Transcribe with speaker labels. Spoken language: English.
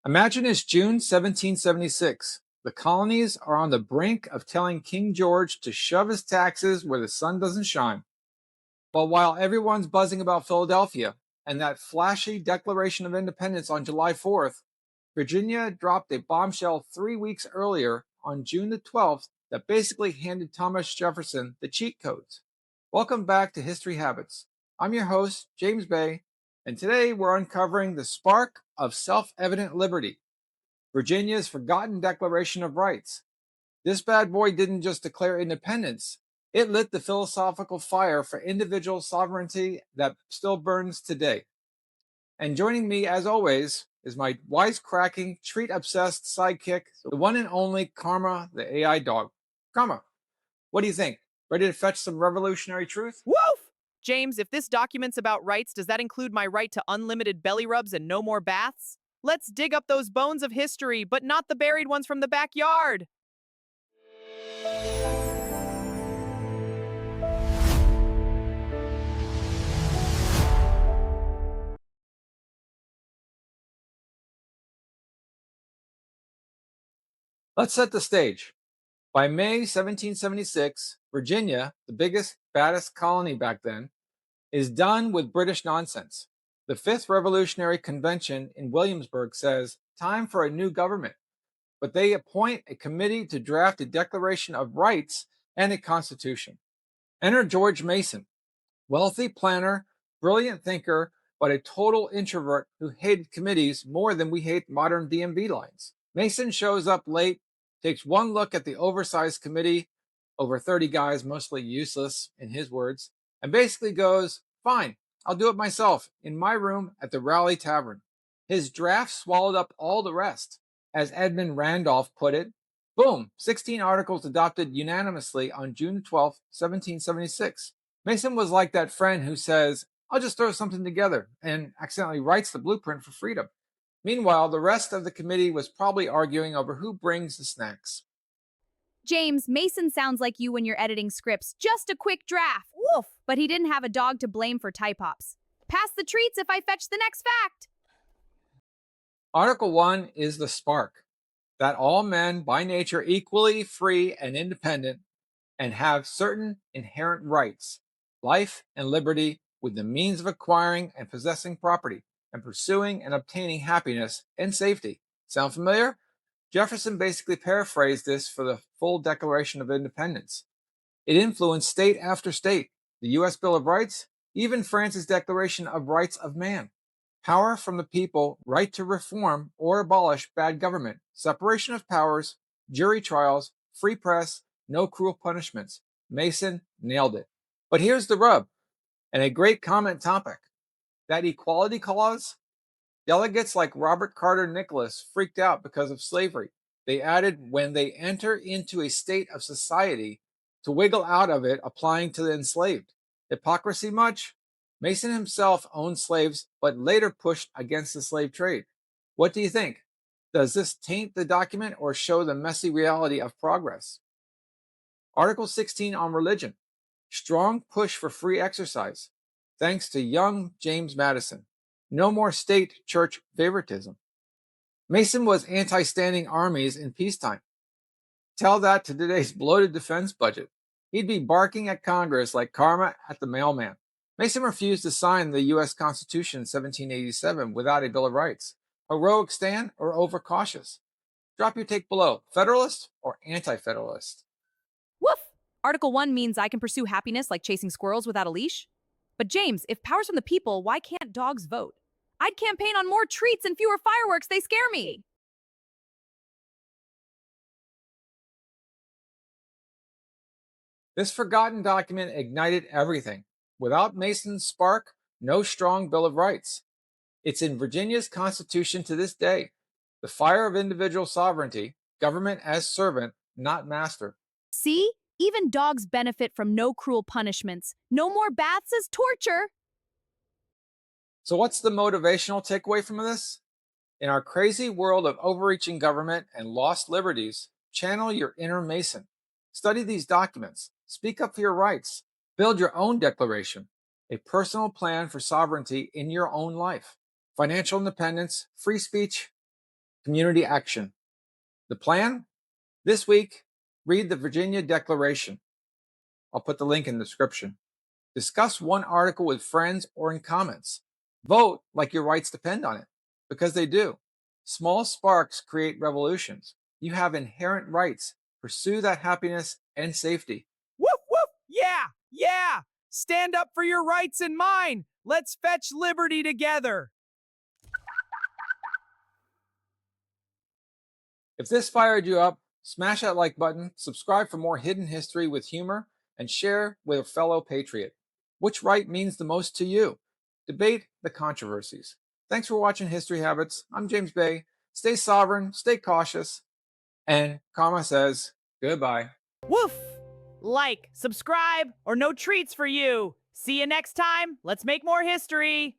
Speaker 1: Imagine it's June 1776. The colonies are on the brink of telling King George to shove his taxes where the sun doesn't shine. But while everyone's buzzing about Philadelphia and that flashy Declaration of Independence on July 4th, Virginia dropped a bombshell 3 weeks earlier on June the 12th that basically handed Thomas Jefferson the cheat codes. Welcome back to History Habits. I'm your host, James Bay, and today we're uncovering the spark of self evident liberty, Virginia's forgotten Declaration of Rights. This bad boy didn't just declare independence, it lit the philosophical fire for individual sovereignty that still burns today. And joining me, as always, is my wisecracking, treat obsessed sidekick, the one and only Karma, the AI dog. Karma, what do you think? Ready to fetch some revolutionary truth?
Speaker 2: Woof! James, if this document's about rights, does that include my right to unlimited belly rubs and no more baths? Let's dig up those bones of history, but not the buried ones from the backyard.
Speaker 1: Let's set the stage. By May 1776, Virginia, the biggest, baddest colony back then, is done with British nonsense. The Fifth Revolutionary Convention in Williamsburg says, time for a new government, but they appoint a committee to draft a Declaration of Rights and a constitution. Enter George Mason, wealthy planner, brilliant thinker, but a total introvert who hated committees more than we hate modern DMV lines. Mason shows up late, takes one look at the oversized committee, over 30 guys, mostly useless, in his words, and basically goes, fine, I'll do it myself, in my room at the Raleigh Tavern. His draft swallowed up all the rest. As Edmund Randolph put it, boom, 16 articles adopted unanimously on June 12, 1776. Mason was like that friend who says, I'll just throw something together, and accidentally writes the blueprint for freedom. Meanwhile, the rest of the committee was probably arguing over who brings the snacks.
Speaker 3: James, Mason sounds like you when you're editing scripts. Just a quick draft. Woof. But he didn't have a dog to blame for type hops. Pass the treats if I fetch the next fact.
Speaker 1: Article 1 is the spark that all men by nature equally free and independent and have certain inherent rights, life and liberty, with the means of acquiring and possessing property and pursuing and obtaining happiness and safety. Sound familiar? Jefferson basically paraphrased this for the full Declaration of Independence. It influenced state after state, the U.S. Bill of Rights, even France's Declaration of Rights of Man. Power from the people, right to reform or abolish bad government, separation of powers, jury trials, free press, no cruel punishments. Mason nailed it. But here's the rub, and a great comment topic. That equality clause, delegates like Robert Carter Nicholas freaked out because of slavery. They added when they enter into a state of society to wiggle out of it, applying to the enslaved. Hypocrisy much? Mason himself owned slaves, but later pushed against the slave trade. What do you think? Does this taint the document or show the messy reality of progress? Article 16 on religion. Strong push for free exercise, thanks to young James Madison. No more state church favoritism. Mason was anti-standing armies in peacetime. Tell that to today's bloated defense budget. He'd be barking at Congress like karma at the mailman. Mason refused to sign the U.S. Constitution in 1787 without a Bill of Rights. Heroic stand or overcautious? Drop your take below. Federalist or anti-federalist?
Speaker 2: Woof! Article 1 means I can pursue happiness like chasing squirrels without a leash. But James, if power's from the people, why can't dogs vote? I'd campaign on more treats and fewer fireworks, they scare me.
Speaker 1: This forgotten document ignited everything. Without Mason's spark, no strong Bill of Rights. It's in Virginia's Constitution to this day. The fire of individual sovereignty, government as servant, not master.
Speaker 3: See? Even dogs benefit from no cruel punishments. No more baths as torture.
Speaker 1: So, what's the motivational takeaway from this? In our crazy world of overreaching government and lost liberties, channel your inner Mason. Study these documents. Speak up for your rights. Build your own declaration, a personal plan for sovereignty in your own life. Financial independence, free speech, Community action. The plan? This week, read the Virginia Declaration. I'll put the link in the description. Discuss one article with friends or in comments. Vote like your rights depend on it, because they do. Small sparks create revolutions. You have inherent rights. Pursue that happiness and safety.
Speaker 4: Woof, woof. Yeah, yeah. Stand up for your rights and mine. Let's fetch liberty together.
Speaker 1: If this fired you up, smash that like button, subscribe for more hidden history with humor, and share with a fellow patriot. Which right means the most to you? Debate the controversies. Thanks for watching History Habits. I'm James Bay. Stay sovereign, stay cautious, and karma says goodbye.
Speaker 4: Woof. Like, subscribe, or no treats for you. See you next time. Let's make more history.